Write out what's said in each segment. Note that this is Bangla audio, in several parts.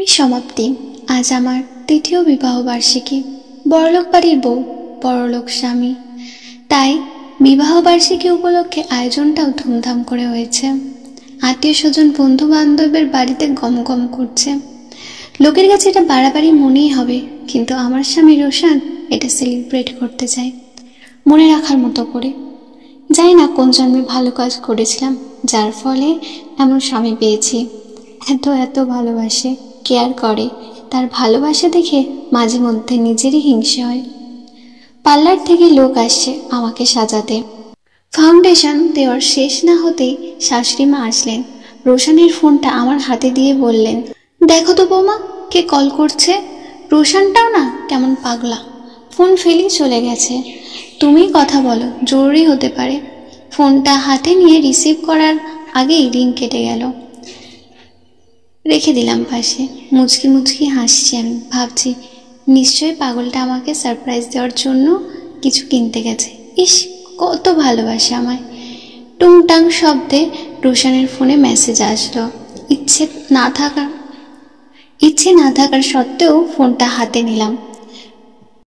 সমাপ্তি। আজ আমার তৃতীয় বিবাহ বার্ষিকী। বড়লোক বাড়ির বউ, বড়লোক স্বামী, তাই বিবাহ বার্ষিকী উপলক্ষে আয়োজনটাও ধুমধাম করে হয়েছে। আত্মীয় স্বজন, বন্ধু বান্ধবের বাড়িতে গমগম করছে। লোকের কাছে এটা বাড়াবাড়ি মনেই হবে, কিন্তু আমার স্বামী রোশান এটা সেলিব্রেট করতে চায়, মনে রাখার মতো করে। জানি না কোন জন্মে ভালো কাজ করেছিলাম, যার ফলে এমন স্বামী পেয়েছি। এত এত ভালোবাসে, কেয়ার করে। তার ভালোবাসা দেখে মাঝে মধ্যে নিজেরই হিংসে হয়। পার্লার থেকে লোক আসছে আমাকে সাজাতে। ফাউন্ডেশন দেওয়ার শেষ না হতেই শাশুড়ি মা আসলেন। রোশানের ফোনটা আমার হাতে দিয়ে বললেন, দেখো তো বৌমা, কে কল করছে। রোশানটাও না কেমন পাগলা, ফোন ফেলেই চলে গেছে। তুমিই কথা বলো, জরুরি হতে পারে। ফোনটা হাতে নিয়ে রিসিভ করার আগেই রিং কেটে গেল। রেখে দিলাম পাশে। মুচকি মুচকি হাসছি আমি, ভাবছি নিশ্চয়ই পাগলটা আমাকে সারপ্রাইজ দেওয়ার জন্য কিছু কিনতে গেছে। ইস, কত ভালোবাসে আমায়। টুংটাং শব্দে রোশানের ফোনে মেসেজ আসলো। ইচ্ছে না থাকার সত্ত্বেও ফোনটা হাতে নিলাম।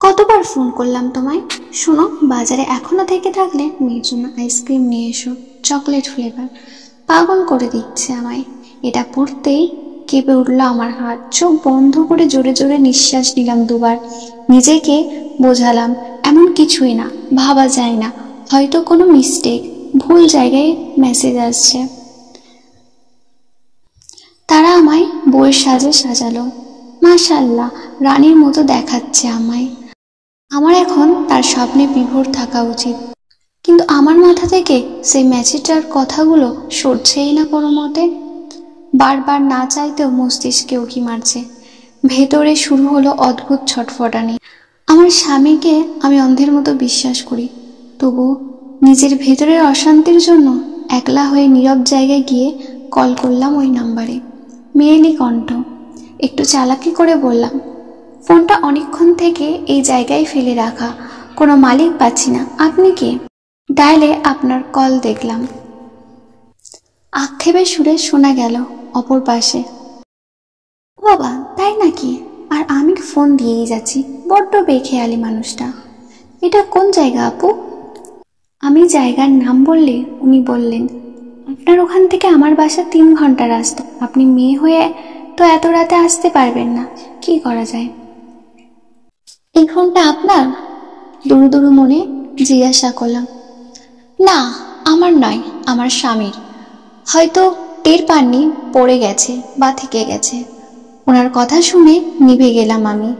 কতবার ফোন করলাম তোমায়, শোনো, বাজারে এখনো থেকে থাকলে মেয়ের জন্য আইসক্রিম নিয়ে এসো, চকলেট ফ্লেভার। পাগল করে দিচ্ছে আমায়। এটা পড়তেই কেঁপে উঠল আমার হাত। চোখ বন্ধ করে জোরে জোরে নিঃশ্বাস নিলাম দুবার। নিজেকে বোঝালাম এমন কিছুই না, ভাবা যায় না, হয়তো কোনো মিস্টেক, ভুল জায়গায় মেসেজ আসছে। তারা আমায় বইয়ের সাজে সাজালো। মাশাআল্লাহ, রানীর মতো দেখাচ্ছে আমায়। আমার এখন তার স্বপ্নে বিভোর থাকা উচিত, কিন্তু আমার মাথা থেকে সেই মেসেজটার কথাগুলো সরছেই না কোনো মতে। বারবার না চাইতেও মস্তিষ্কে উকি মারছে। ভেতরে শুরু হলো অদ্ভুত ছটফটানি। আমার স্বামীকে আমি অন্ধের মতো বিশ্বাস করি, তবু নিজের ভেতরের অশান্তির জন্য একলা হয়ে নীরব জায়গায় গিয়ে কল করলাম ওই নাম্বারে। মেয়েলি কণ্ঠ। একটু চালাকি করে বললাম, ফোনটা অনেকক্ষণ থেকে এই জায়গায় ফেলে রাখা, কোনো মালিক পাচ্ছি না, আপনি কে? ডায়ালে আপনার কল দেখলাম। আক্ষেপের সুরে শোনা গেল অপর পাশে, বাবা তাই নাকি? আর আমি ফোন দিয়েই যাচ্ছি। বড্ড বেখেয়ালি মানুষটা। এটা কোন জায়গা আপু? আমি জায়গার নাম বললে উনি বললেন, আপনার ওখান থেকে আমার বাসা 3 ঘন্টা রাস্তা। আপনি মেয়ে হয়ে তো এত রাতে আসতে পারবেন না, কি করা যায়? এই ফোনটা আপনার? দুরু দুরু মনে জিজ্ঞাসা করলাম। না, আমার নয়, আমার স্বামীর। হয়তো টের পাননি, পড়ে গেছে বা থেকে গেছে। ওনার কথা শুনে নিভে গেলাম আমি।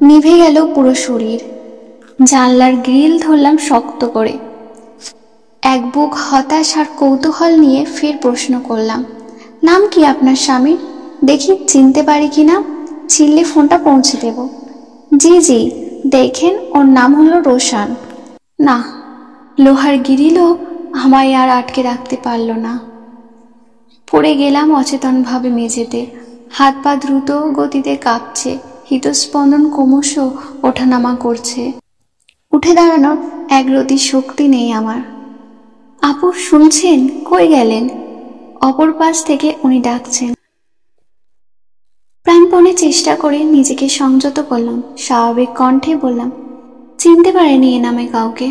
নিভে গেল পুরো শরীর। জানলার গ্রিল ধরলাম শক্ত করে। এক বুক হতাশ আর কৌতূহল নিয়ে ফের প্রশ্ন করলাম, নাম কি আপনার স্বামীর? দেখি চিনতে পারি কিনা। চিনলে ফোনটা পৌঁছে দেব। জি জি, দেখেন ওর নাম হলো রোশান। না, লোহার গ্রিলও আমায় আর আটকে রাখতে পারল না। পড়ে গেলাম অচেতনভাবে মেঝেতে। হাত পা দ্রুত গতিতে কাঁপছে, হৃদস্পন্দন ক্রমশ ওঠানামা করছে। উঠে দাঁড়ানোর এক রতি শক্তি নেই আমার। আপু শুনছেন? কই গেলেন? অপর পাশ থেকে উনি ডাকছেন। প্রাণপণে চেষ্টা করে নিজেকে সংযত করলাম। স্বাভাবিক কণ্ঠে বললাম, চিনতে পারেনি এ নামে কাউকে।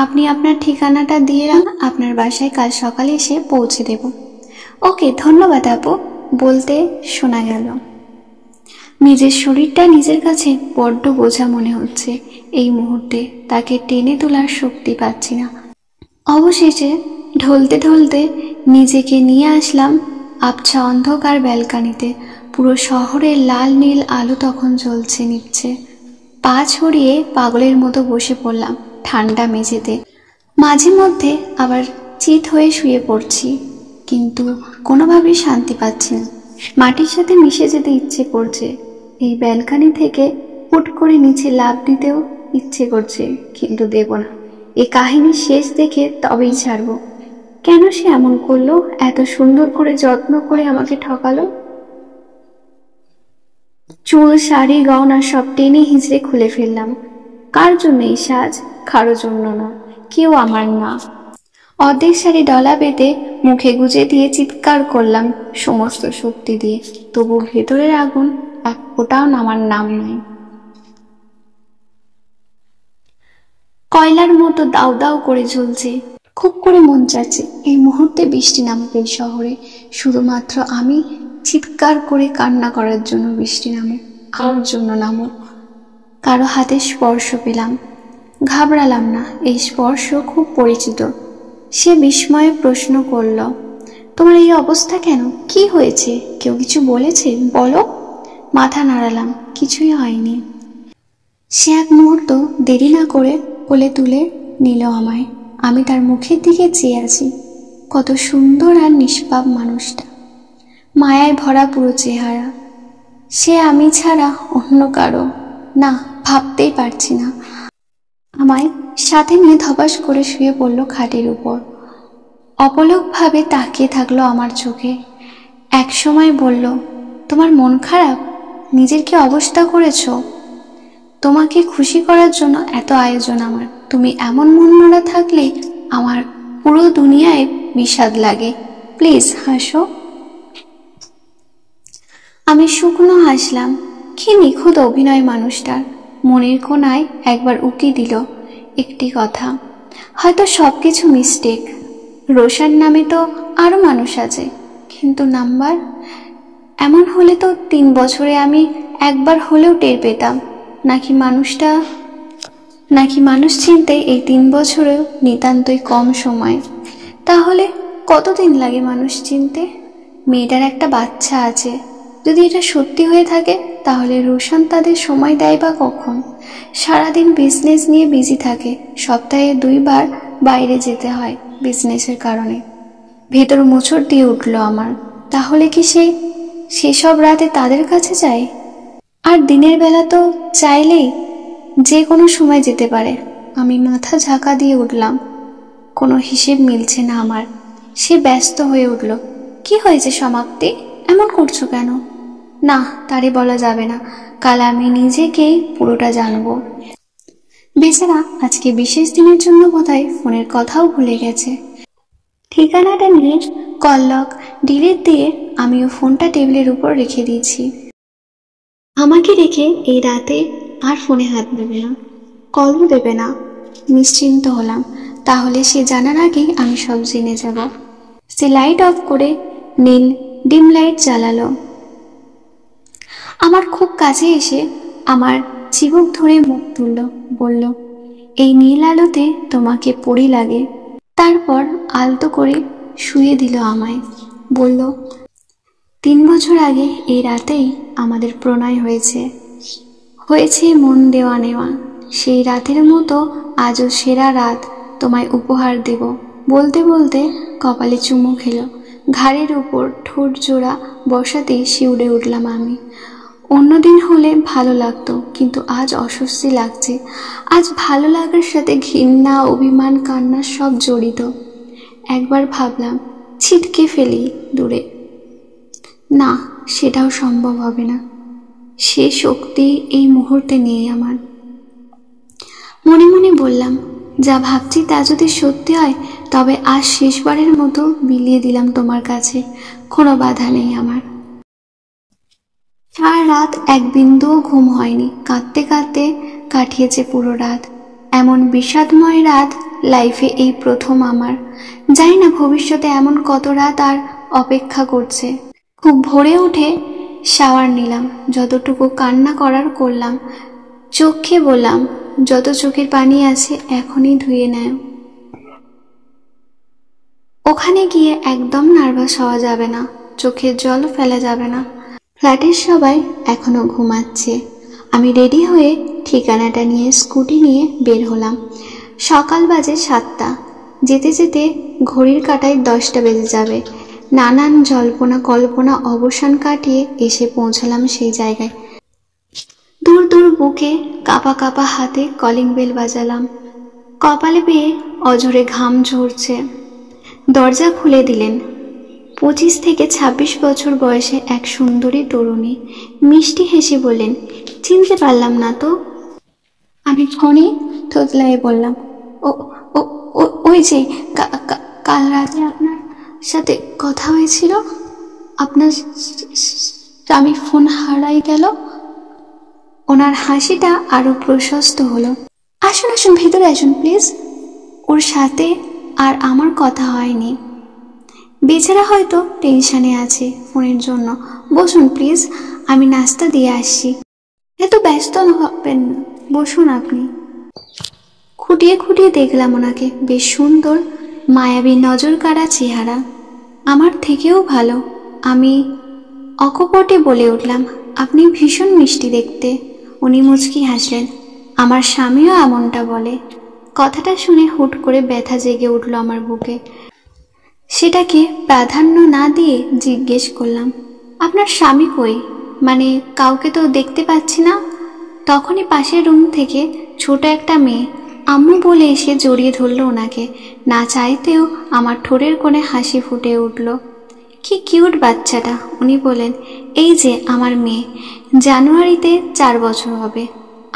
আপনি আপনার ঠিকানাটা দিয়ে রাখুন, আপনার বাসায় কাল সকালে এসে পৌঁছে দেব। ওকে, ধন্যবাদ আপু, বলতে শোনা গেল। নিজের শরীরটা নিজের কাছে বড্ড বোঝা মনে হচ্ছে এই মুহূর্তে। তাকে টেনে তোলার শক্তি পাচ্ছি না। অবশেষে ঢলতে ঢলতে নিজেকে নিয়ে আসলাম আবছা অন্ধকার ব্যালকানিতে। পুরো শহরের লাল নীল আলো তখন জ্বলছে নিভছে। পা ছড়িয়ে পাগলের মতো বসে পড়লাম ঠান্ডা মেঝেতে। মাঝে মধ্যে আবার চিত হয়ে শুয়ে পড়ছি, কিন্তু কোনোভাবেই শান্তি পাচ্ছি না। মাটির সাথে মিশে যেতে ইচ্ছে করছে। এই ব্যালকানি থেকে হুট করে নিচে লাফ দিতেও ইচ্ছে করছে, কিন্তু দেব না। এই কাহিনী শেষ দেখে তবেই ছাড়বো। কেন সে এমন করলো? এত সুন্দর করে যত্ন করে আমাকে ঠকালো। চুল, শাড়ি, গয়না সব টেনে হিঁচড়ে খুলে ফেললাম। কার জন্য এই সাজ? কারো জন্য না, কেউ আমার না। অর্ধেক শাড়ি ডলা বেঁধে মুখে গুজে দিয়ে চিৎকার করলাম সমস্ত শক্তি দিয়ে, তবু ভেতরের আগুন এক ফোঁটাও নামার নাম নয়। কয়লার মতো দাউ দাউ করে ঝুলছে। খুব করে মন চাচ্ছে এই মুহূর্তে বৃষ্টি নামুক এই শহরে, শুধুমাত্র আমি চিৎকার করে কান্না করার জন্য বৃষ্টি নামুক, আমার জন্য নামুক। কারো হাতে স্পর্শ পেলাম, ঘাবড়ালাম না, এই স্পর্শ খুব পরিচিত। সে বিস্ময়ে প্রশ্ন করল, তোমার এই অবস্থা কেন? কি হয়েছে? কেউ কিছু বলেছে? বলো। মাথা নাড়ালাম, কিছুই হয়নি। সে এক মুহূর্ত দেরি না করে কোলে তুলে নিল আমায়। আমি তার মুখের দিকে চেয়ে আছি। কত সুন্দর আর নিষ্পাপ মানুষটা, মায়ায় ভরা পুরো চেহারা। সে আমি ছাড়া অন্য কারো না, ভাবতেই পারছি না। আমায় সাথে নিয়ে ধপাস করে শুয়ে পড়ল খাটের উপর। অপলকভাবে তাকিয়ে থাকলো আমার চোখে। এক সময় বলল, তোমার মন খারাপ? নিজের কি অবস্থা করেছ? তোমাকে খুশি করার জন্য এত আয়োজন আমার, তুমি এমন মনমরা থাকলে আমার পুরো দুনিয়ায় বিষাদ লাগে। প্লিজ হাসো। আমি শুকনো হাসলাম। কি নিখুঁত অভিনয় মানুষটার। মনের কোণায় একবার উকি দিল একটি কথা, হয়তো সবকিছু মিস্টেক। রোশন নামে তো আরো মানুষ আছে, কিন্তু নাম্বার এমন হলে তো 3 বছরে আমি একবার হলেও টের পেতাম। নাকি মানুষ চিনতে এই 3 বছরেও নিতান্তই কম সময়। তাহলে কতদিন লাগে মানুষ চিনতে? মেয়েটার একটা বাচ্চা আছে। যদি এটা সত্যি হয়ে থাকে তাহলে রোশন তাদের সময় দেয় বা কখন? সারাদিন বিজনেস নিয়ে বিজি থাকে, সপ্তাহে 2 বার বাইরে যেতে হয় বিজনেসের কারণে। ভেতর মোচড় দিয়ে উঠল আমার। তাহলে কি সেসব রাতে তাদের কাছে যায়? আর দিনের বেলা তো চাইলেই যে কোনো সময় যেতে পারে। আমি মাথা ঝাঁকা দিয়ে উঠলাম। কোনো হিসেব মিলছে না আমার। সে ব্যস্ত হয়ে উঠল। কি হয়েছে সমাপ্তি? এমন করছো কেন? না, তারে বলা যাবে না, কাল আমি নিজেকেই পুরোটা জানবো। বেচারা আজকে বিশেষ দিনের জন্য বোধহয় ফোনের কথাও ভুলে গেছে। ঠিকানাটা নিয়ে কল লক ডিলিট দিয়ে আমিও ফোনটা টেবিলের উপর রেখে দিয়েছি। আমাকে রেখে এই রাতে আর ফোনে হাত দেবে না, কলও দেবে না। নিশ্চিন্ত হলাম। তাহলে সে জানার আগেই আমি সব জেনে যাব। সে লাইট অফ করে নীল ডিম লাইট জ্বালালো। আমার খুব কাছে এসে আমার চিবুক ধরে মুখ তুলল, বলল, এই নীল আলোতে তোমাকে পরি লাগে। তারপর আলতো করে শুয়ে দিল আমায়। বলল, 3 বছর আগে এই রাতেই আমাদের প্রণয় হয়েছে মন দেওয়া নেওয়া। সেই রাতের মতো আজও সেরা রাত তোমায় উপহার দেব। বলতে বলতে কপালে চুমু খেলো। ঘাড়ের উপর ঠোঁট জোড়া বসাতেই শিউরে উঠলাম আমি। অন্যদিন হলে ভালো লাগতো, কিন্তু আজ অস্বস্তি লাগছে। আজ ভালো লাগার সাথে ঘৃণা, অভিমান, কান্না সব জড়িত। একবার ভাবলাম ছিটকে ফেলি দূরে, না, সেটাও সম্ভব হবে না। সে শক্তি এই মুহূর্তে নেই আমার। মনে মনে বললাম, যা ভাবছি তা যদি সত্যি হয় তবে আজ শেষবারের মতো বিলিয়ে দিলাম তোমার কাছে। কোনো বাধা নেই আমার। সারা রাত এক বিন্দুও ঘুম হয়নি। কাঁদতে কাঁদতে কাটিয়েছে পুরো রাত। এমন বিষাদময় রাত লাইফে এই প্রথম আমার। জানি না ভবিষ্যতে এমন কত রাত আর অপেক্ষা করছে। খুব ভোরে উঠে শাওয়ার নিলাম। যতটুকু কান্না করার করলাম। চোখে বললাম, যত চোখের পানি আছে এখনই ধুয়ে নেয়। ওখানে গিয়ে একদম নার্ভাস হওয়া যাবে না, চোখের জল ফেলা যাবে না। ফ্ল্যাটের সবাই এখনো ঘুমাচ্ছে। আমি রেডি হয়ে ঠিকানাটা নিয়ে স্কুটি নিয়ে বের হলাম। সকাল বাজে 7টা। যেতে যেতে ঘড়ির কাঁটায় 10টা বেজে যাবে। নানান জল্পনা কল্পনা অবসান কাটিয়ে এসে পৌঁছলাম সেই জায়গায়। দূর দূর বুকে কাঁপা কাঁপা হাতে কলিং বেল বাজালাম। কপালে পেয়ে অঝরে ঘাম ঝরছে। দরজা খুলে দিলেন 25 থেকে 26 বছর বয়সে এক সুন্দরী তরুণী। মিষ্টি হেসে বললেন, চিনতে পারলাম না তো। আমি ফোনে থতলায় বললাম, ও ও ওই যে কাল রাতে আপনার সাথে কথা হয়েছিল, আপনার স্বামী ফোন হারাই গেল। ওনার হাসিটা আরো প্রশস্ত হলো। আসুন আসুন, ভেতরে আসুন প্লিজ। ওর সাথে আর আমার কথা হয়নি। বেচারা হয়তো টেনশনে আছে ফোনের জন্য। বসুন প্লিজ, আমি নাস্তা দিয়ে আসছি। এত ব্যস্ত হবেন না, বসুন আপনি। খুঁটিয়ে খুঁটিয়ে দেখলাম ওনাকে। বেশ সুন্দর, মায়াবী, নজর কাড়া চেহারা, আমার থেকেও ভালো। আমি অকপটে বলে উঠলাম, আপনি ভীষণ মিষ্টি দেখতে। উনি মুচকি হাসলেন। আমার স্বামীও এমনটা বলে। কথাটা শুনে হুট করে ব্যথা জেগে উঠল আমার বুকে। সেটাকে প্রাধান্য না দিয়ে জিজ্ঞেস করলাম, আপনার স্বামী কই? মানে কাউকে তো দেখতে পাচ্ছি না। তখনই পাশের রুম থেকে ছোট একটা মেয়ে আম্মু বলে এসে জড়িয়ে ধরল ওনাকে। না চাইতেও আমার ঠোঁটের কোণে হাসি ফুটে উঠল। কি কিউট বাচ্চাটা। উনি বলেন, এই যে আমার মেয়ে, জানুয়ারিতে 4 বছর হবে।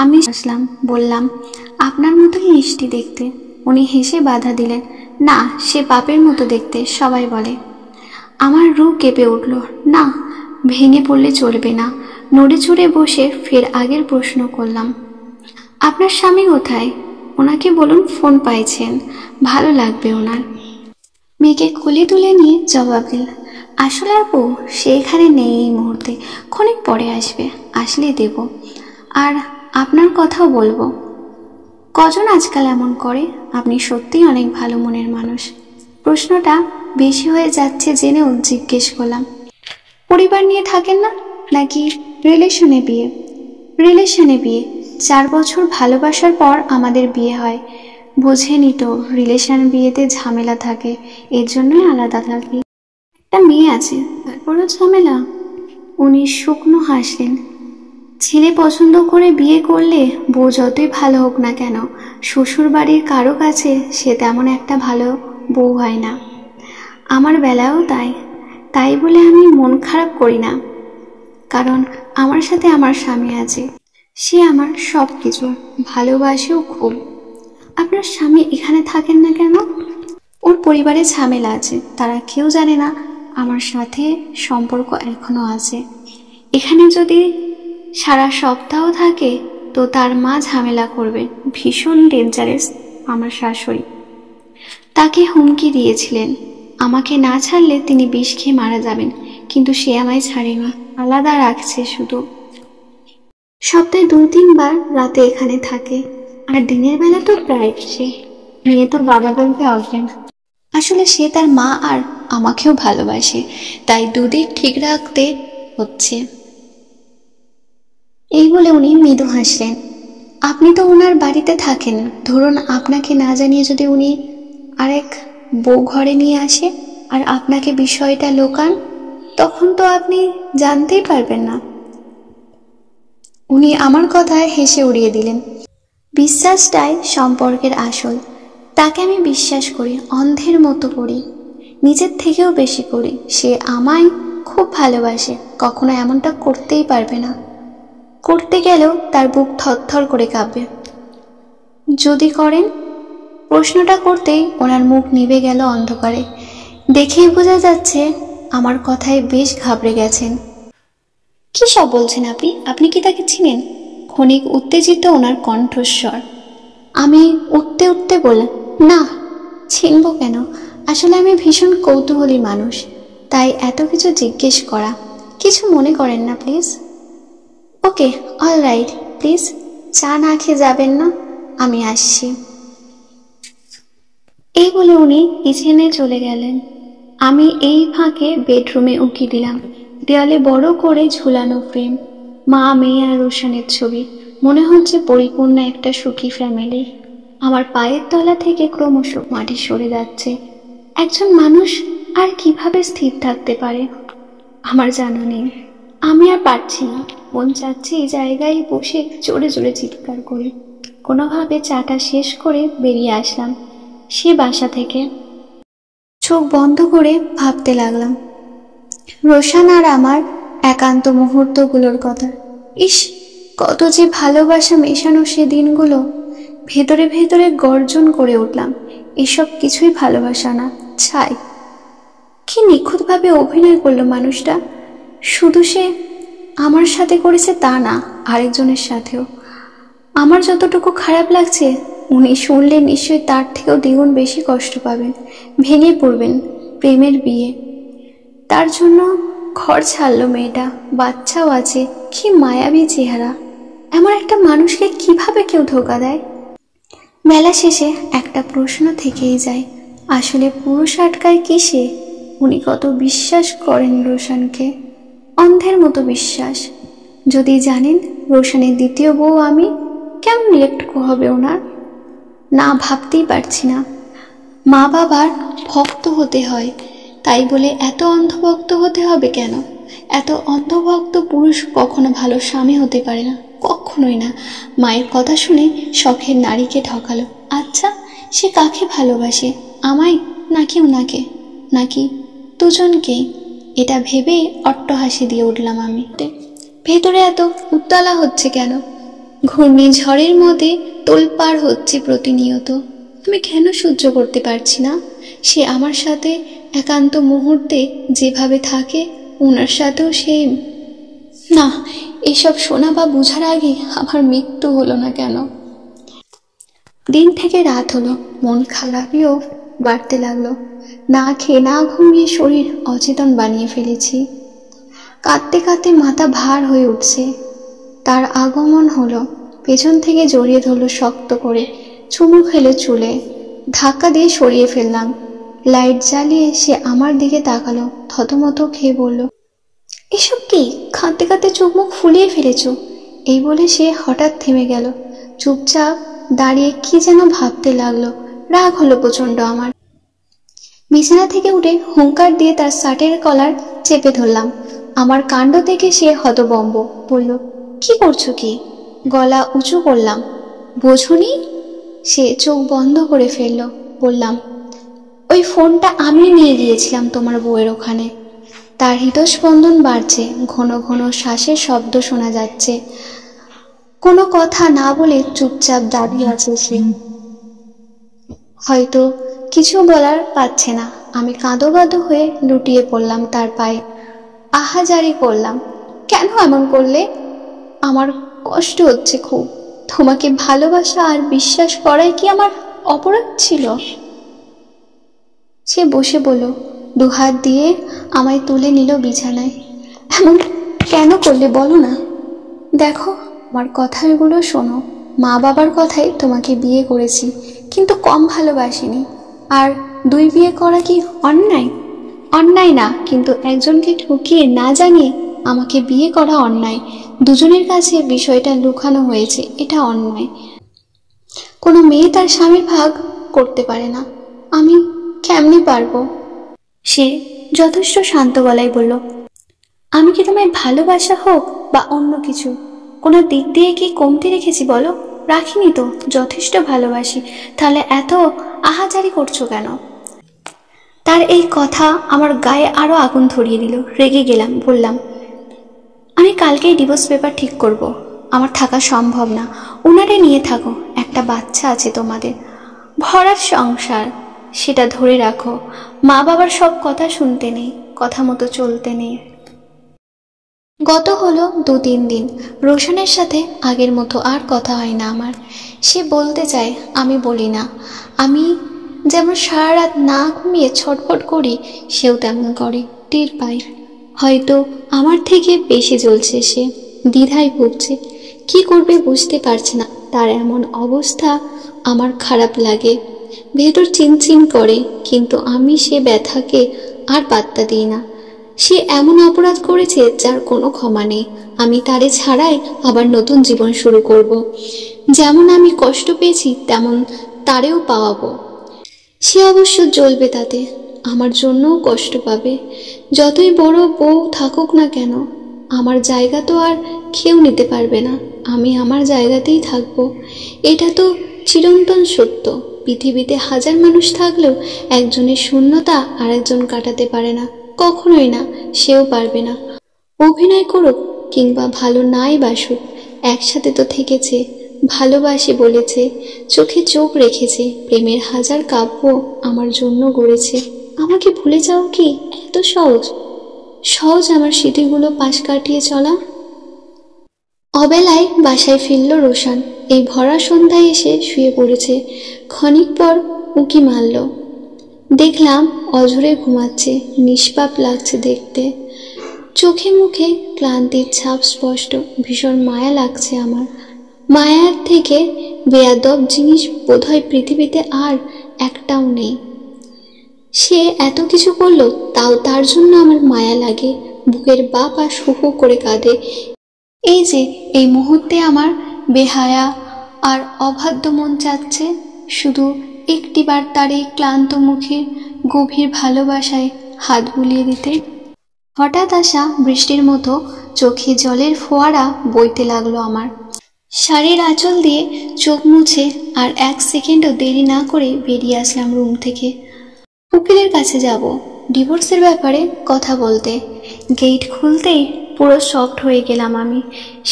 আমি হাসলাম, বললাম, আপনার মতোই মিষ্টি দেখতে। উনি হেসে বাধা দিলেন, না, সে বাপের মতো দেখতে, সবাই বলে। আমার রু কেঁপে উঠল। না, ভেঙে পড়লে চলবে না। নড়ে চড়ে বসে ফের আগের প্রশ্ন করলাম, আপনার স্বামী কোথায়? ওনাকে বলুন ফোন পাইছেন, ভালো লাগবে ওনার। মেয়েকে কোলে তুলে নিয়ে জবাব দিল, আসলে আপু, সে এখানে নেই এই মুহূর্তে, ক্ষণিক পরে আসবে, আসলে দেব। আর আপনার কথাও বলবো। কজন আজকাল এমন করে? আপনি সত্যিই অনেক ভালো মনের মানুষ। প্রশ্নটা বেশি হয়ে যাচ্ছে জেনেও জিজ্ঞেস করলাম, পরিবার নিয়ে থাকেন না, নাকি রিলেশনে বিয়ে? রিলেশনে বিয়ে। 4 বছর ভালোবাসার পর আমাদের বিয়ে হয়। বোঝেনি তো, রিলেশন বিয়েতে ঝামেলা থাকে, এর জন্যই আলাদা থাকি। একটা মেয়ে আছে, তারপরও ঝামেলা। উনি শুকনো হাসলেন। ছেলে পছন্দ করে বিয়ে করলে বউ যতই ভালো হোক না কেন, শ্বশুর বাড়ির কারো কাছে সে তেমন একটা ভালো বউ হয় না। আমার বেলাও তাই। তাই বলে আমি মন খারাপ করি না, কারণ আমার সাথে আমার স্বামী আছে। সে আমার সব কিছু, ভালোবাসেও খুব। আপনার স্বামী এখানে থাকেন না কেন? ওর পরিবারে ঝামেলা আছে, তারা কেউ জানে না আমার সাথে সম্পর্ক এখনো আছে। এখানে যদি সারা সপ্তাহ থাকে তো তার মা ঝামেলা করবে। ভীষণ ডেঞ্জারাস আমার শাশুড়ি। তাকে হুমকি দিয়েছিলেন, আমাকে না ছাড়লে তিনি বিষ খেয়ে মারা যাবেন, কিন্তু সে আমায় ছাড়েনি, আলাদা রাখছে শুধু। সপ্তাহে 2-3 বার রাতে এখানে থাকে, আর দিনের বেলা তো প্রায় সে। মেয়ে তো বাবা বলতে অজ্ঞান। আসলে সে তার মা আর আমাকেও ভালোবাসে, তাই দুদিক ঠিক রাখতে হচ্ছে। এই বলে উনি মৃদু হাসলেন। আপনি তো ওনার বাড়িতে থাকেন, ধরুন আপনাকে না জানিয়ে যদি উনি আরেক বউ ঘরে নিয়ে আসে আর আপনাকে বিষয়টা লোকান, তখন তো আপনি জানতেই পারবেন না। উনি আমার কথায় হেসে উড়িয়ে দিলেন। বিশ্বাসটাই সম্পর্কের আসল। তাকে আমি বিশ্বাস করি, অন্ধের মতো করি, নিজের থেকেও বেশি করি। সে আমায় খুব ভালোবাসে, কখনো এমনটা করতেই পারবে না। করতে গেলেও তার বুক থরথর করে কাঁপবে। যদি করেন? প্রশ্নটা করতেই ওনার মুখ নিভে গেল অন্ধকারে। দেখেই বোঝা যাচ্ছে আমার কথায় বেশ ঘাবড়ে গেছেন। কি সব বলছেন আপনি? আপনি কি তাকে চিনেন? ক্ষণিক উত্তেজিত ওনার কণ্ঠস্বর। আমি উঠতে উঠতে বললাম, না, চিনব কেন? আসলে আমি ভীষণ কৌতূহলী মানুষ, তাই এত কিছু জিজ্ঞেস করা। কিছু মনে করেন না please. Okay, all right, please চা না খেয়ে যাবেন না, আমি আসছি। এই বলে উনি কিচেনে চলে গেলেন। আমি এই ফাঁকে বেডরুমে উকি দিলাম। দেয়ালে বড় করে ঝুলানো ফ্রেম, মা, মেয়ে আর রোশনের ছবি। মনে হচ্ছে পরিপূর্ণ একটা সুখী ফ্যামিলি। আমার পায়ের তলা থেকে ক্রমশ মাটি সরে যাচ্ছে। একজন মানুষ আর কিভাবে স্থির থাকতে পারে আমার জানা নেই। আমি আর পারছি না, মন চাচ্ছে এই জায়গায় বসে জোরে জোরে চিৎকার করি। কোনোভাবে চাটা শেষ করে বেরিয়ে আসলাম সে বাসা থেকে। চোখ বন্ধ করে ভাবতে লাগলাম রোশন আর আমার একান্ত মুহূর্তগুলোর কথা। ইস, কত যে ভালোবাসা মেশানো সে দিনগুলো। ভেতরে ভেতরে গর্জন করে উঠলাম, এসব কিছুই ভালোবাসা না, ছাই। কি নিখুঁতভাবে অভিনয় করলো মানুষটা। শুধু সে আমার সাথে করেছে তা না, আরেকজনের সাথেও। আমার যতটুকু খারাপ লাগছে উনি শুনলে নিশ্চয়ই তার থেকেও দ্বিগুণ বেশি কষ্ট পাবেন, ভেঙে পড়বেন। প্রেমের বিয়ে, তার জন্য ঘর ছাড়লো মেয়েটা, বাচ্চাও আছে। কি মায়াবী চেহারা। এমন একটা মানুষকে কিভাবে কেউ ধোঁকা দেয়? বেলা শেষে একটা প্রশ্ন থেকেই যায়, আসলে পুরুষ আটকায় কিসে? উনি কত বিশ্বাস করেন রোশানকে, অন্ধের মতো বিশ্বাস। যদি জানেন রোশানের দ্বিতীয় বউ আমি, কেমন রিয়েক্ট হবে ওনার? না ভাবতেই পারছি না। মা বাবার ভক্ত হতে হয়, তাই বলে এত অন্ধভক্ত হতে হবে কেন? এত অন্ধভক্ত পুরুষ কখনো ভালো স্বামী হতে পারে না, কখনোই না। মায়ের কথা শুনে শখের নারীকে ঠকালো। আচ্ছা, সে কাকে ভালোবাসে, আমায় নাকি ওনাকে, নাকি দুজনকেই? এটা ভেবে অট্টহাসি দিয়ে উঠলাম আমি। ভেতরে এত উত্তালা হচ্ছে কেন? ঘূর্ণিঝড়ের মধ্যে তোলপাড় হচ্ছে প্রতিনিয়ত। আমি কেন সহ্য করতে পারছি না? সে আমার সাথে একান্ত মুহূর্তে যেভাবে থাকে, ওনার সাথেও সেই। না, এসব শোনা বা বোঝার আগে আমার মৃত্যু হলো না কেন? দিন থেকে রাত হলো, মন খারাপিও বাড়তে লাগলো। না খেয়ে না ঘুমিয়ে শরীর অচেতন বানিয়ে ফেলেছি। কাঁদতে কাঁদতে মাথা ভার হয়ে উঠছে। তার আগমন হলো, পেছন থেকে জড়িয়ে ধরলো শক্ত করে, চুমু খেলো চুলে, ধাক্কা দিয়ে সরিয়ে ফেললাম। লাইট জ্বালিয়ে সে আমার দিকে তাকালো, থতমত খেয়ে বলল, এসব কি? কাঁদতে কাঁদতে চোখ মুখ ফুলিয়ে ফেলেছ। এই বলে সে হঠাৎ থেমে গেল, চুপচাপ দাঁড়িয়ে কি যেন ভাবতে লাগলো। রাগ হলো প্রচন্ড আমার। বিছানা থেকে উঠে হুঙ্কার দিয়ে তার শার্টের কলার চেপে ধরলাম। আমার কাণ্ড দেখে সে হতবম্ব, বলল, কি করছো কি? গলা উঁচু করলাম, বোঝনি? সে চোখ বন্ধ করে ফেলল। বললাম, ওই ফোনটা আমি নিয়ে গিয়েছিলাম তোমার বউয়ের ওখানে। তার হৃদস্পন্দন বাড়ছে, ঘন ঘন শ্বাসের শব্দ শোনা যাচ্ছে। কোনো কথা না বলে চুপচাপ দাঁড়িয়ে আছে সে, হয়তো কিছু বলার পাচ্ছে না। আমি কাঁদো কাঁদো হয়ে লুটিয়ে পড়লাম তার পায়ে, আহাজারি করলাম, কেন এমন করলে? আমার কষ্ট হচ্ছে খুব। তোমাকে ভালোবাসা আর বিশ্বাস করাই কি আমার অপরাধ ছিল? সে বসে বলল, দুহাত দিয়ে আমায় তুলে নিল বিছানায়। এমন কেন করলে বলো না? দেখো, আমার কথাগুলো শোনো। মা বাবার কথাই তোমাকে বিয়ে করেছি, কিন্তু কম ভালোবাসিনি। আর 2 বিয়ে করা কি অন্যায়? অন্যায় না, কিন্তু একজনকে ঠকিয়ে না জানিয়ে আমাকে বিয়ে করা অন্যায়। দুজনের কাছে বিষয়টা লুকানো হয়েছে, এটা অন্যায়। কোনো মেয়ে তার স্বামীর ভাগ করতে পারে না, আমি কেমনি পারবো? সে যথেষ্ট শান্ত গলায় বলল, আমি কি তোমায় ভালোবাসা হোক বা অন্য কিছু কোনো দিক দিয়ে কি কমতি রেখেছি বলো? রাখিনি তো, যথেষ্ট ভালোবাসি। তাহলে এত আহাজারি করছো কেন? তার এই কথা আমার গায়ে আরো আগুন ধরিয়ে দিল। রেগে গেলাম, বললাম, আমি কালকেই ডিভোর্স পেপার ঠিক করব। আমার থাকা সম্ভব না। ওনারে নিয়ে থাকো, একটা বাচ্চা আছে তোমাদের, ভরার সংসার, সেটা ধরে রাখো। মা বাবার সব কথা শুনতে নেই, কথা মতো চলতে নেই। গত হলো 2-3 দিন, রোশনের সাথে আগের মতো আর কথা হয় না আমার। সে বলতে চায়, আমি বলি না। আমি যেমন সারা রাত না ঘুমিয়ে ছটফট করি, সেও তেমন করে, টের পাই। হয়তো আমার থেকে বেশি জ্বলছে সে, দ্বিধায় ভুগছে, কি করবে বুঝতে পারছে না। তার এমন অবস্থা আমার খারাপ লাগে, ভেতর চিনচিন করে, কিন্তু আমি সে ব্যথাকে আর পাত্তা দিই না। সে এমন অপরাধ করেছে যার কোনো ক্ষমা নেই। আমি তারে ছাড়াই আবার নতুন জীবন শুরু করব। যেমন আমি কষ্ট পেয়েছি তেমন তারেও পাওয়াবো। সে অবশ্য জ্বলবে তাতে, আমার জন্যও কষ্ট পাবে। যতই বড় বউ থাকুক না কেন, আমার জায়গা তো আর কেউ নিতে পারবে না। আমি আমার জায়গাতেই থাকবো, এটা তো চিরন্তন সত্য। পৃথিবীতে 1000 মানুষ থাকলেও একজনের শূন্যতা আর একজন কাটাতে পারে না, কখনোই না, সেও পারবে না। অভিনয় করুক কিংবা ভালো নাই বাসুক, একসাথে তো থেকেছে, ভালোবাসে বলেছে, চোখে চোখ রেখেছে, প্রেমের 1000 কাব্য আমার জন্য গড়েছে। আমাকে ভুলে যাও কি এত সহজ? সহজ আমার স্মৃতিগুলো পাশ কাটিয়ে চলা? অবেলায় বাসায় ফিরল রোশান। এই ভরা সন্ধ্যায় এসে শুয়ে পড়েছে। ক্ষণিক পর উঁকি মারল। দেখলাম অঝরে ঘুমাচ্ছে। নিষ্পাপ লাগছে দেখতে। চোখে মুখে ক্লান্তির ছাপ স্পষ্ট। ভীষণ মায়া লাগছে আমার। মায়ার থেকে বেয়াদব জিনিস বোধহয় পৃথিবীতে আর একটাও নেই। সে এত কিছু করলো, তাও তার জন্য আমার মায়া লাগে। বুকের বাঁ পাশ হু হু করে কাঁদে। এই যে এই মুহূর্তে আমার বেহায়া আর অবাধ্য মন চাচ্ছে শুধু একটিবার তার এই ক্লান্ত মুখের গভীর ভালোবাসায় হাত বুলিয়ে দিতে। হঠাৎ আসা বৃষ্টির মতো চোখে জলের ফোয়ারা বইতে লাগলো আমার। শাড়ির আঁচল দিয়ে চোখ মুছে আর এক সেকেন্ডও দেরি না করে বেরিয়ে আসলাম রুম থেকে। উকিলের কাছে যাব, ডিভোর্সের ব্যাপারে কথা বলতে। গেট খুলতেই পুরো শকড হয়ে গেলাম আমি।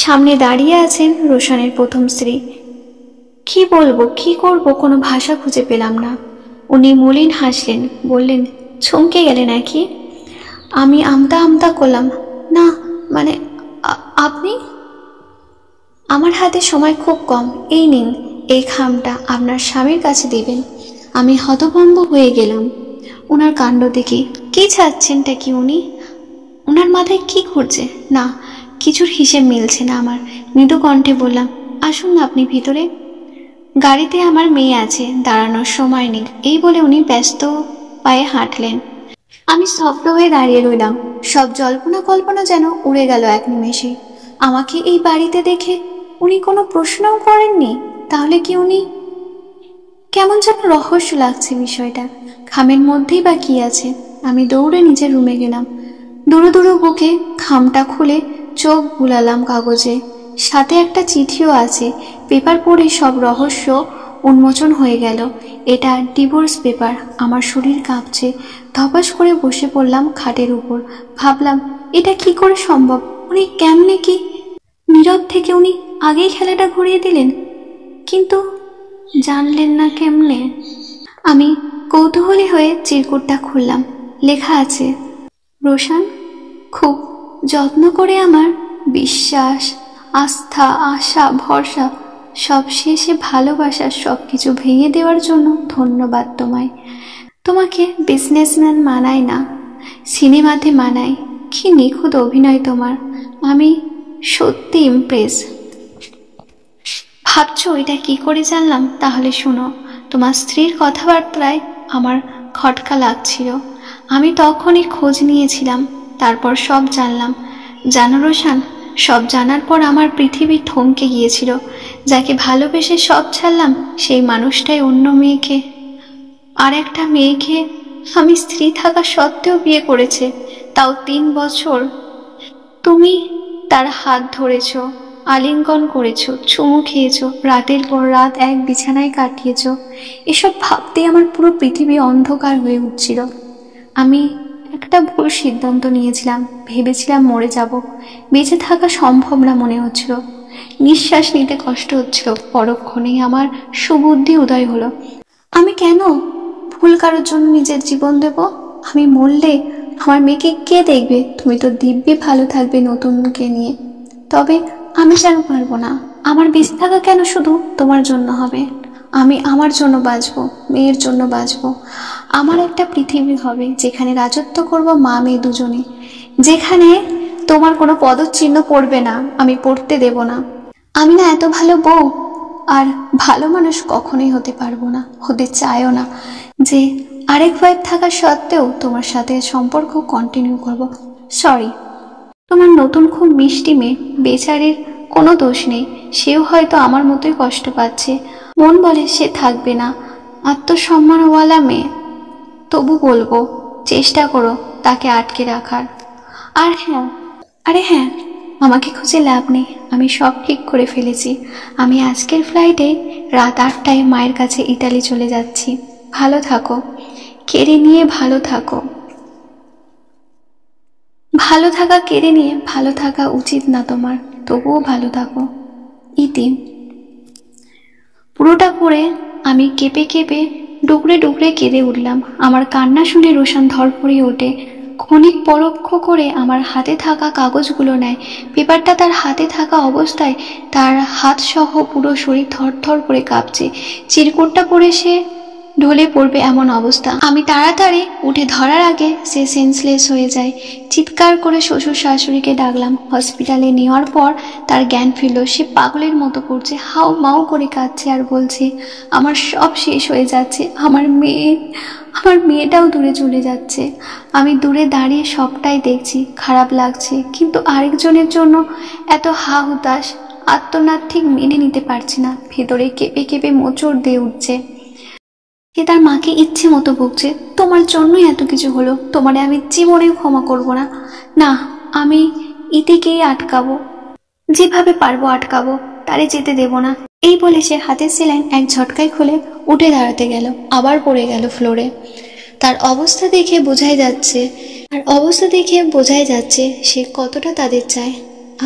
সামনে দাঁড়িয়ে আছেন রোশানের প্রথম স্ত্রী। কি বলবো, কি করব, কোনো ভাষা খুঁজে পেলাম না। উনি মলিন হাসলেন, বললেন, চমকে গেলে নাকি? আমি আমতা আমতা করলাম, না মানে আপনি? আমার হাতে সময় খুব কম, এই নিন, এই খামটা আপনার স্বামীর কাছে দিবেন। আমি হতভম্ব হয়ে গেলাম ওনার কাণ্ড দেখে। কি চাচ্ছেনটা কি উনি? ওনার মাথায় কি ঘুরছে? না, কিছুর হিসেব মিলছে না আমার। মৃদু কণ্ঠে বললাম, আসুন না আপনি ভিতরে, গাড়িতে আমার মেয়ে আছে, দাঁড়ানোর সময় নেই। এই বলে উনি ব্যস্ত পায়ে হাঁটলেন। আমি স্তব্ধ হয়ে দাঁড়িয়ে রইলাম। সব জল্পনা কল্পনা যেন উড়ে গেল এক নিমেষে। আমাকে এই বাড়িতে দেখে উনি কোনো প্রশ্নও করেননি? তাহলে কি উনি? কেমন যেন রহস্য লাগছে বিষয়টা। খামের মধ্যেই বা কি আছে? আমি দৌড়ে নিজের রুমে গেলাম। দুরু দুরু বুকে খামটা খুলে চোখ বুলালাম কাগজে। সাথে একটা চিঠিও আছে। পেপার পড়ে সব রহস্য উন্মোচন হয়ে গেল। এটা ডিভোর্স পেপার। আমার শরীর কাঁপছে। ধপাস করে বসে পড়লাম খাটের উপর। ভাবলাম, এটা কি করে সম্ভব? উনি কেমনে কি? নীরব থেকে উনি আগেই খেলাটা ঘুরিয়ে দিলেন, কিন্তু জানলেন না কেমনে? আমি কৌতূহলী হয়ে চিরকুটটা খুললাম। লেখা আছে, রোশান, খুব যত্ন করে আমার বিশ্বাস, আস্থা, আশা, ভরসা, সব শেষে ভালোবাসার সব কিছু ভেঙে দেওয়ার জন্য ধন্যবাদ তোমায়। তোমাকে বিজনেসম্যান মানায় না, সিনেমাতে মানায়। কি নিখুঁত অভিনয় তোমার। আমি সত্যি ইমপ্রেস। ভাবছো এটা কি করে জানলাম? তাহলে শোনো। তোমার স্ত্রীর কথাবার্তায় আমার খটকা লাগছিল। আমি তখনই খোঁজ নিয়েছিলাম, তারপর সব জানলাম। জানো রোশান, সব জানার পর আমার পৃথিবী থমকে গিয়েছিল। যাকে ভালোবেসে সব ছাড়লাম, সেই মানুষটাই অন্য মেয়েকে, আর একটা মেয়েকে আমি স্ত্রী থাকা সত্ত্বেও বিয়ে করেছে, তাও 3 বছর। তুমি তার হাত ধরেছ, আলিঙ্গন করেছ, চুমু খেয়েছ, রাতের পর রাত এক বিছানায় কাটিয়েছ। এসব ভাবতেই আমার পুরো পৃথিবী অন্ধকার হয়ে উঠছিল। আমি একটা ভুল সিদ্ধান্ত নিয়েছিলাম। ভেবেছিলাম মরে যাব, বেঁচে থাকা সম্ভব না মনে হচ্ছিল। নিঃশ্বাস নিতে কষ্ট হচ্ছিল। পরক্ষণেই আমার সুবুদ্ধি উদয় হলো। আমি কেন ভুল কারোর জন্য নিজের জীবন দেব? আমি মরলে আমার মেয়েকে কে দেখবে? তুমি তো দিব্যি ভালো থাকবে নতুনকে নিয়ে। তবে আমি কেন পারবো না? আমার বেঁচে থাকা কেন শুধু তোমার জন্য হবে? আমি আমার জন্য বাঁচবো, মেয়ের জন্য বাঁচবো। আমার একটা পৃথিবী হবে যেখানে রাজত্ব করব মা মেয়ে দুজনে, যেখানে তোমার কোনো পদচিহ্ন পড়বে না, আমি পড়তে দেব না। আমি না এত ভালো বউ আর ভালো মানুষ কখনোই হতে পারবো না, হতে চাইও না, যে আরেক ওয়াইফ থাকা সত্ত্বেও তোমার সাথে সম্পর্ক কন্টিনিউ করব। সরি, তোমার নতুন খুব মিষ্টি মেয়ে, বেচারির কোনো দোষ নেই। সেও হয়তো আমার মতোই কষ্ট পাচ্ছে। মন বলে সে থাকবে না, আত্মসম্মানওয়ালা মেয়ে। তবু বলবো, চেষ্টা করো তাকে আটকে রাখার। আর হ্যাঁ, আরে হ্যাঁ, আমাকে খুঁজে লাভ নেই। আমি সব ঠিক করে ফেলেছি। আমি আজকের ফ্লাইটে রাত 8টায় মায়ের কাছে ইতালি চলে যাচ্ছি। ভালো থাকো, কেড়ে নিয়ে ভালো থাকো। ভালো থাকা কেড়ে নিয়ে ভালো থাকা উচিত না তোমার, তবুও ভালো থাকো। ইতি। পুরোটা পড়ে আমি কেঁপে কেঁপে ডুকরে ডুকরে কেঁদে উঠলাম। আমার কান্না শুনে রোশান ধরফড়িয়ে ওঠে। ক্ষণিক পরোক্ষ করে আমার হাতে থাকা কাগজগুলো নেয়। পেপারটা তার হাতে থাকা অবস্থায় তার হাত সহ পুরো শরীর থরথর করে কাঁপছে। চিরকুটটা পরে সে ঢলে পড়বে এমন অবস্থা। আমি তাড়াতাড়ি উঠে ধরার আগে সে সেন্সলেস হয়ে যায়। চিৎকার করে শ্বশুর শাশুড়িকে ডাকলাম। হসপিটালে নেওয়ার পর তার জ্ঞান ফিরল। সে পাগলের মতো করছে, হাউ মাউ করে কাঁদছে আর বলছে, আমার সব শেষ হয়ে যাচ্ছে, আমার মেয়েটাও দূরে চলে যাচ্ছে। আমি দূরে দাঁড়িয়ে সবটাই দেখছি, খারাপ লাগছে, কিন্তু আরেকজনের জন্য এত হা হুতাশ, আত্মনাদ ঠিক মেনে নিতে পারছি না। ভেতরে কেঁপে কেঁপে মোচড় দিয়ে উঠছে। সে তার মাকে ইচ্ছে মতো বকছে, তোমার জন্যই এত কিছু হলো, তোমারে আমি জীবনেও ক্ষমা করব না। না, আমি ইতিকেই আটকাবো, যেভাবে পারবো আটকাবো, তারে যেতে দেব না। এই বলে সে হাতের সেলাইন এক ঝটকায় খুলে উঠে দাঁড়াতে গেল, আবার পড়ে গেল ফ্লোরে। তার অবস্থা দেখে বোঝাই যাচ্ছে সে কতটা তাদের চায়।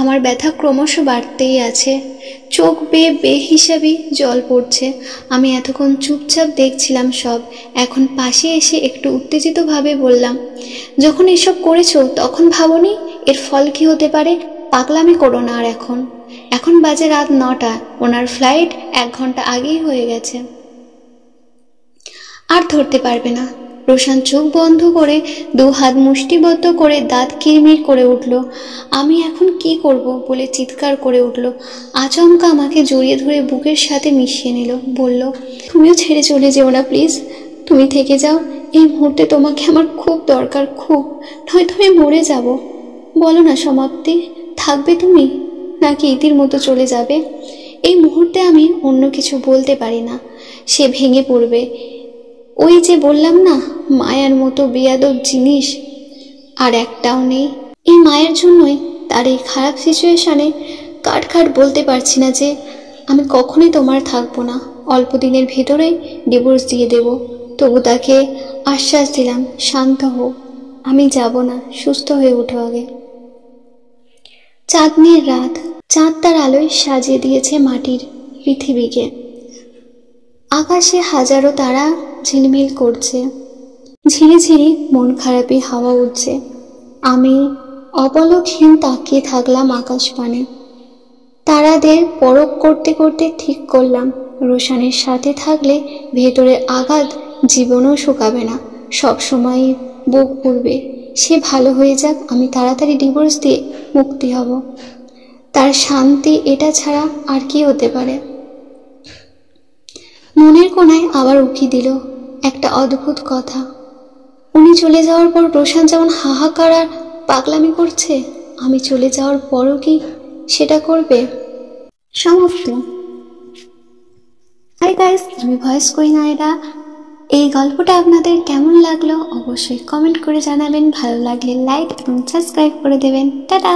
আমার ব্যথা ক্রমশ বাড়তেই আছে। চোখ বেয়ে বেহিসাবি জল পড়ছে। আমি এতক্ষণ চুপচাপ দেখছিলাম সব। এখন পাশে এসে একটু উত্তেজিতভাবে বললাম, যখন এসব করেছো তখন ভাবনি এর ফল কি হতে পারে? পাগলামি করো না আর। এখন বাজে রাত 9টা। ওনার ফ্লাইট 1 ঘন্টা আগেই হয়ে গেছে, আর ধরতে পারবে না। রোশান চোখ বন্ধ করে 2 হাত মুষ্টিবদ্ধ করে দাঁত কিরমির করে উঠল। আমি এখন কি করব বলে চিৎকার করে উঠল। আচমকা আমাকে জড়িয়ে ধরে বুকের সাথে মিশিয়ে নিল। বলল, তুমিও ছেড়ে চলে যেও না প্লিজ, তুমি থেকে যাও। এই মুহূর্তে তোমাকে আমার খুব দরকার, খুব, নয়তো আমি মরে যাব। বলো না সমাপ্তি, থাকবে তুমি নাকি ইতির মতো চলে যাবে? এই মুহূর্তে আমি অন্য কিছু বলতে পারি না, সে ভেঙে পড়বে। ওই যে বললাম না, মায়ার মতো বেয়াদব জিনিস আর একটাও নেই। এই মায়ের জন্যই তার এই খারাপ সিচুয়েশনে কাট বলতে পারছি না যে আমি কখনোই তোমার থাকবো না, অল্প দিনের ভেতরেই ডিভোর্স দিয়ে দেব। তবু তাকে আশ্বাস দিলাম, শান্ত হও, আমি যাব না, সুস্থ হয়ে ওঠো আগে। চাঁদনির রাত, চাঁদ তার আলোয় সাজিয়ে দিয়েছে মাটির পৃথিবীকে। আকাশে হাজারো তারা ঝিলমিল করছে, ঝিরিঝিরি মন খারাপি হাওয়া উঠছে। আমি অপলকহীন তাকিয়ে থাকলাম আকাশ পানে। তারাদের পরখ করতে করতে ঠিক করলাম, রোশানের সাথে থাকলে ভেতরে আঘাত জীবনও শুকাবে না, সবসময় বুক পুড়বে। সে ভালো হয়ে যাক, আমি তাড়াতাড়ি ডিভোর্স দিয়ে মুক্তি হব। তার শান্তি এটা ছাড়া আর কি হতে পারে? মনের কোণায় আবার উকি দিল একটা অদ্ভুত কথা। উনি চলে যাওয়ার পর রোশান যেমন হাহাকার আর পাগলামি করছে, আমি চলে যাওয়ার পরও কি সেটা করবে? সমাপ্ত। হাই গাইস, আমি ভয়েস করি না এটা। এই গল্পটা আপনাদের কেমন লাগলো অবশ্যই কমেন্ট করে জানাবেন। ভালো লাগলে লাইক এবং সাবস্ক্রাইব করে দেবেন। টাটা।